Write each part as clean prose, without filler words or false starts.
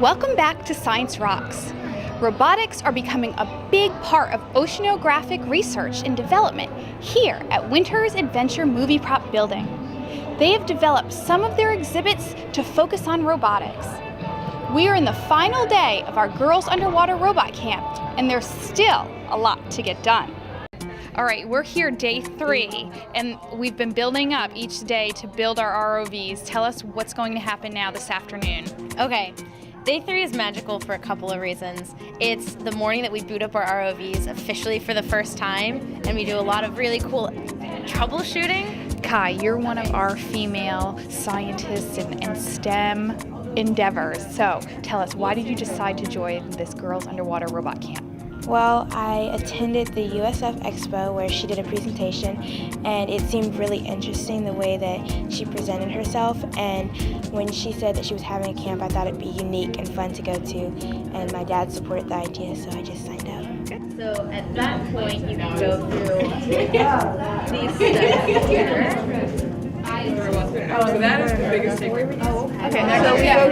Welcome back to Science Rocks. Robotics are becoming a big part of oceanographic research and development here at Winter's Adventure Movie Prop Building. They have developed some of their exhibits to focus on robotics. We are in the final day of our Girls Underwater Robot Camp, and there's still a lot to get done. All right, we're here day 3, and we've been building up each day to build our ROVs. Tell us what's going to happen now this afternoon. Okay, day 3 is magical for a couple of reasons. It's the morning that we boot up our ROVs officially for the first time, and we do a lot of really cool troubleshooting. Kai, you're one of our female scientists in STEM endeavors. So tell us, why did you decide to join this Girls Underwater Robot Camp? Well, I attended the USF Expo where she did a presentation, and it seemed really interesting the way that she presented herself, and when she said that she was having a camp, I thought it'd be unique and fun to go to, and my dad supported the idea, so I just signed up. So at that point, you can go through these steps here. Oh, that is the biggest takeaway. Okay, so we go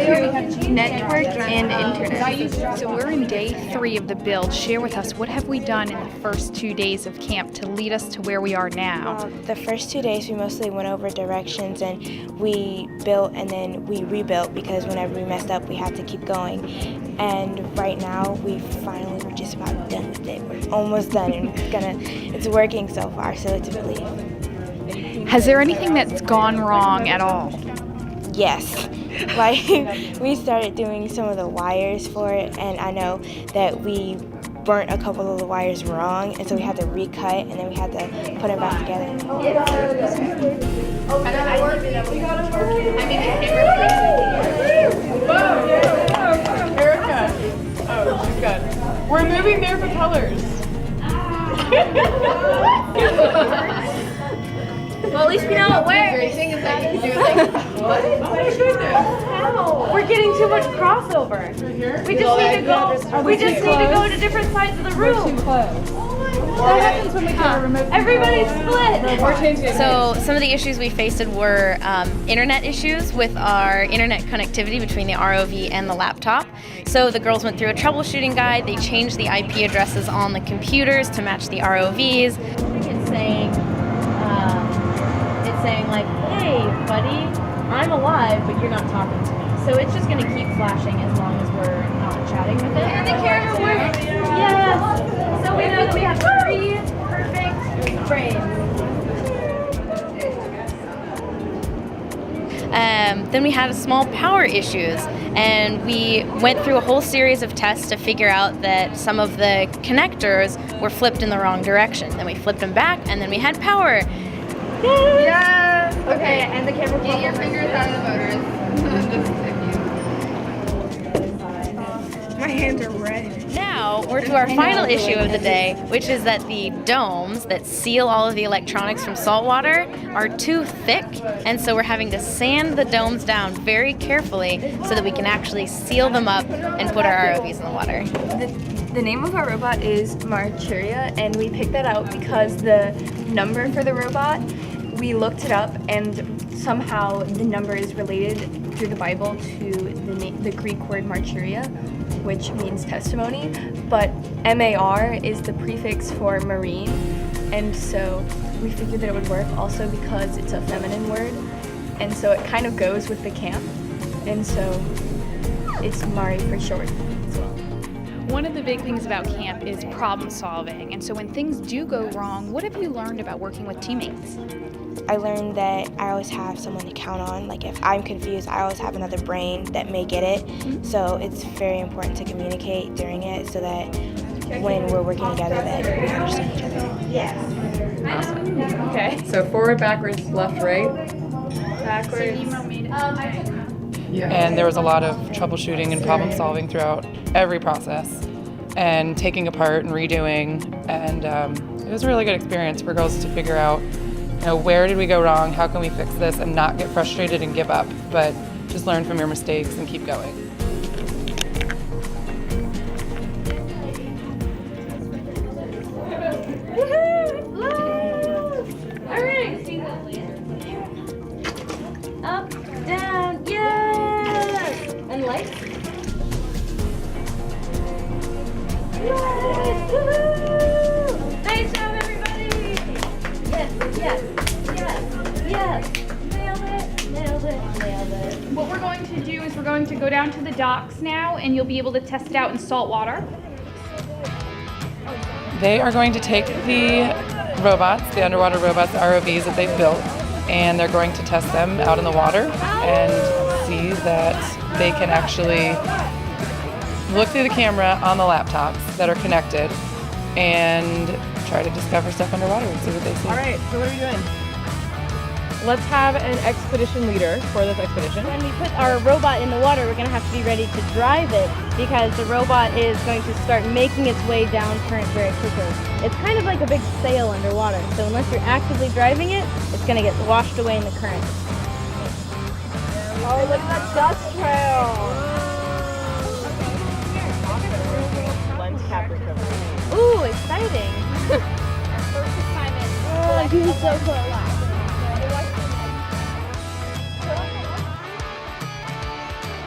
through network and internet. So we're in day 3 of the build. Share with us, what have we done in the first 2 days of camp to lead us to where we are now? The first 2 days we mostly went over directions, and we built and then we rebuilt because whenever we messed up we had to keep going. And right now we're just about done with it. We're almost done, and it's working so far, so it's a relief. Has there anything that's gone wrong at all? Yes. Like, we started doing some of the wires for it, and I know that we burnt a couple of the wires wrong, and so we had to recut, and then we had to put them back together. Erica. Oh, she's good. We're moving their propellers. Well, at least we know it works. What? Oh my goodness. How? We're getting too much crossover. We just need to go to different sides of the room. We're too close. What happens when we can remove everybody's split. We're changing. So some of the issues we faced were internet issues with our internet connectivity between the ROV and the laptop. So the girls went through a troubleshooting guide. They changed the IP addresses on the computers to match the ROVs. It's saying like, hey buddy, I'm alive, but you're not talking to me. So it's just going to keep flashing as long as we're not chatting with it. And the camera works. Yes. So we know that we have 3 perfect frames. Then we had small power issues, and we went through a whole series of tests to figure out that some of the connectors were flipped in the wrong direction. Then we flipped them back, and then we had power. Yay! Yes! Okay, and the camera. Get your fingers out of the motors. My hands are red. Now we're to our final issue of the day, which is that the domes that seal all of the electronics from salt water are too thick, and so we're having to sand the domes down very carefully so that we can actually seal them up and put our ROVs in the water. The name of our robot is Marturia, and we picked that out because the number for the robot, we looked it up, and somehow the number is related through the Bible to the Greek word marturia, which means testimony, but MAR is the prefix for marine, and so we figured that it would work also because it's a feminine word, and so it kind of goes with the camp, and so it's Mari for short as well. One of the big things about camp is problem solving, and so when things do go wrong, what have you learned about working with teammates? I learned that I always have someone to count on. Like, if I'm confused, I always have another brain that may get it. So it's very important to communicate during it so that when we're working together that we understand each other. Yes. Awesome. Okay. So forward, backwards, left, right. Backwards. And there was a lot of troubleshooting and problem solving throughout every process, and taking apart and redoing, and it was a really good experience for girls to figure out, where did we go wrong, how can we fix this, and not get frustrated and give up, but just learn from your mistakes and keep going. Up, down, yes! And lights? go down to the docks now and you'll be able to test it out in salt water. They are going to take the robots, the underwater robots, the ROVs that they've built, and they're going to test them out in the water and see that they can actually look through the camera on the laptops that are connected and try to discover stuff underwater and see what they see. All right, so what are we doing? Let's have an expedition leader for this expedition. When we put our robot in the water, we're going to have to be ready to drive it because the robot is going to start making its way down current very quickly. It's kind of like a big sail underwater, so unless you're actively driving it, it's going to get washed away in the current. Oh, look at that dust trail! Lens cap recovery. Ooh, exciting! First assignment. Oh, he's so cool.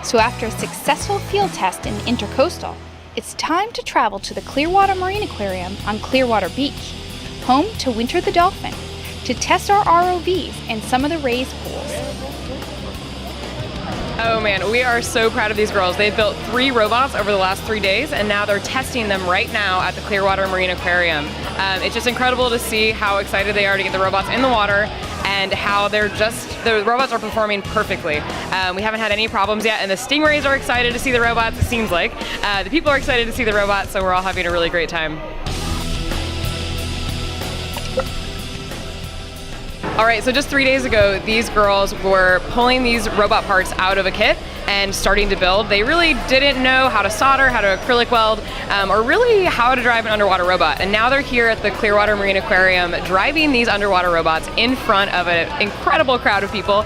So after a successful field test in Intercoastal, it's time to travel to the Clearwater Marine Aquarium on Clearwater Beach, home to Winter the Dolphin, to test our ROVs and some of the raised pools. Oh man, we are so proud of these girls. They've built 3 robots over the last 3 days, and now they're testing them right now at the Clearwater Marine Aquarium. It's just incredible to see how excited they are to get the robots in the water and how the robots are performing perfectly. We haven't had any problems yet, and the stingrays are excited to see the robots, it seems like. The people are excited to see the robots, so we're all having a really great time. All right, so just 3 days ago, these girls were pulling these robot parts out of a kit and starting to build. They really didn't know how to solder, how to acrylic weld, or really how to drive an underwater robot. And now they're here at the Clearwater Marine Aquarium driving these underwater robots in front of an incredible crowd of people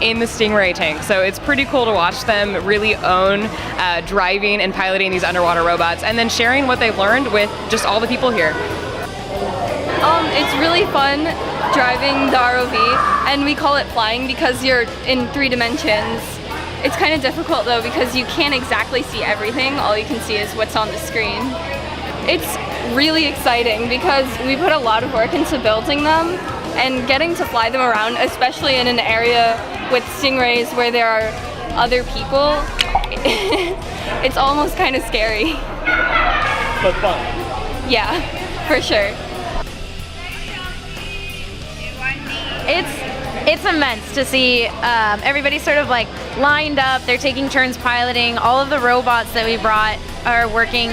in the Stingray tank. So it's pretty cool to watch them really own driving and piloting these underwater robots and then sharing what they've learned with just all the people here. It's really fun driving the ROV, and we call it flying because you're in 3 dimensions. It's kind of difficult though because you can't exactly see everything. All you can see is what's on the screen. It's really exciting because we put a lot of work into building them and getting to fly them around, especially in an area with stingrays where there are other people. It's almost kind of scary. But fun. Yeah, for sure. It's immense to see everybody sort of like lined up. They're taking turns piloting. All of the robots that we brought are working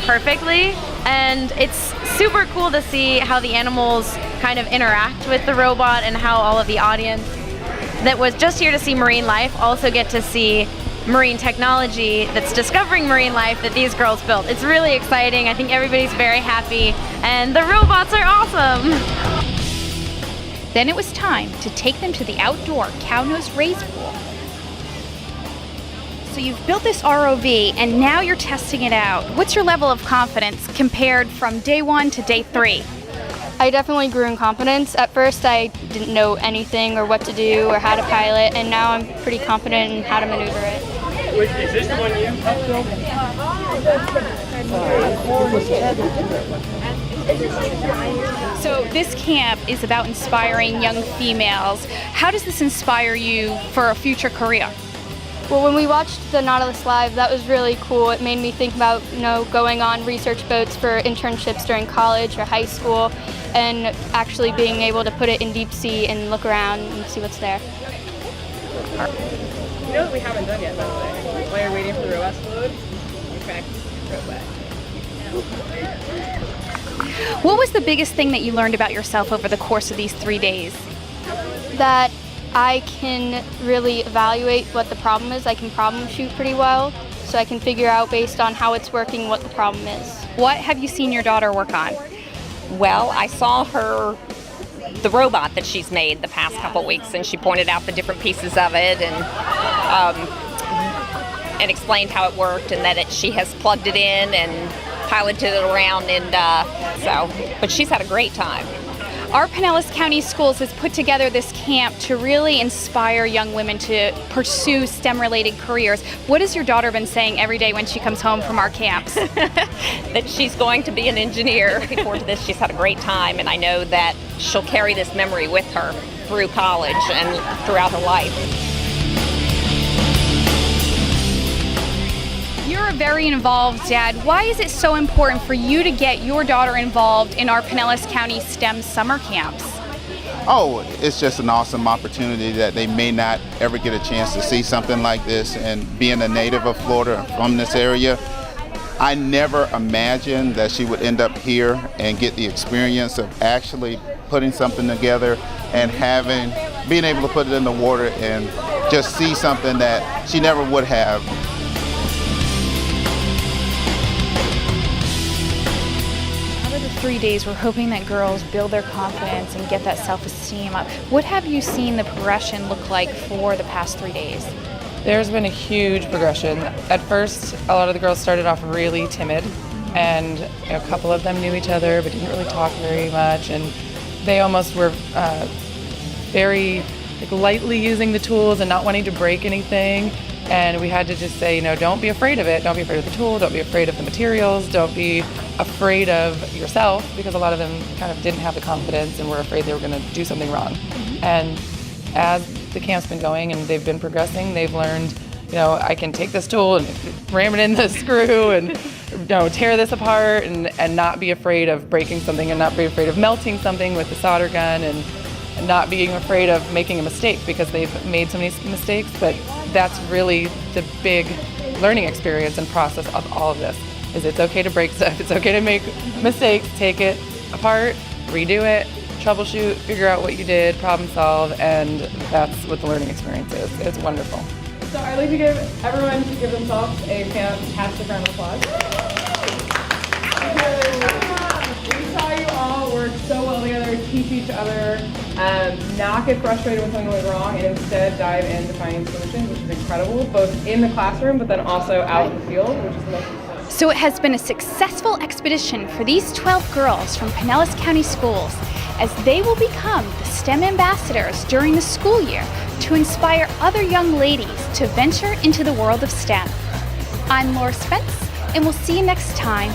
perfectly, and it's super cool to see how the animals kind of interact with the robot and how all of the audience that was just here to see marine life also get to see marine technology that's discovering marine life that these girls built. It's really exciting. I think everybody's very happy, and the robots are awesome. Then it was time to take them to the outdoor cow-nose raised pool. So you've built this ROV and now you're testing it out. What's your level of confidence compared from day 1 to day 3? I definitely grew in confidence. At first I didn't know anything or what to do or how to pilot, and now I'm pretty confident in how to maneuver it. Is this the one you helped build? So this camp is about inspiring young females. How does this inspire you for a future career? Well, when we watched the Nautilus Live, that was really cool. It made me think about, going on research boats for internships during college or high school, and actually being able to put it in deep sea and look around and see what's there. You know what we haven't done yet, by the way? While you're waiting for the robots to load, you practice robot. What was the biggest thing that you learned about yourself over the course of these 3 days? That I can really evaluate what the problem is. I can problem shoot pretty well, so I can figure out based on how it's working what the problem is. What have you seen your daughter work on? Well, I saw the robot that she's made the past couple weeks, and she pointed out the different pieces of it and explained how it worked, and that she has plugged it in and piloted it around, and but she's had a great time. Our Pinellas County Schools has put together this camp to really inspire young women to pursue STEM-related careers. What has your daughter been saying every day when she comes home from our camps? That she's going to be an engineer. Looking forward to this. She's had a great time, and I know that she'll carry this memory with her through college and throughout her life. You're a very involved dad. Why is it so important for you to get your daughter involved in our Pinellas County STEM summer camps? Oh, it's just an awesome opportunity that they may not ever get a chance to see something like this. And being a native of Florida from this area, I never imagined that she would end up here and get the experience of actually putting something together and being able to put it in the water and just see something that she never would have. Out of the 3 days, we're hoping that girls build their confidence and get that self-esteem up. What have you seen the progression look like for the past 3 days? There's been a huge progression. At first, a lot of the girls started off really timid, and a couple of them knew each other but didn't really talk very much, and they almost were very lightly using the tools and not wanting to break anything. And we had to just say, don't be afraid of it. Don't be afraid of the tool. Don't be afraid of the materials. Don't be afraid of yourself, because a lot of them kind of didn't have the confidence and were afraid they were going to do something wrong. And as the camp's been going and they've been progressing, they've learned, I can take this tool and ram it in the screw and tear this apart and not be afraid of breaking something and not be afraid of melting something with the solder gun and not being afraid of making a mistake, because they've made so many mistakes. But that's really the big learning experience and process of all of this, is it's okay to break stuff. It's okay to make mistakes, take it apart, redo it, troubleshoot, figure out what you did, problem solve, and that's what the learning experience is. It's wonderful. So I'd like to give everyone to give themselves a fantastic round of applause. We saw you all work so well together, teach each other, not get frustrated when something went wrong, and instead dive into finding solutions, which is incredible, both in the classroom but then also out in the field, which is the most important. So it has been a successful expedition for these 12 girls from Pinellas County Schools, as they will become the STEM ambassadors during the school year to inspire other young ladies to venture into the world of STEM. I'm Laura Spence, and we'll see you next time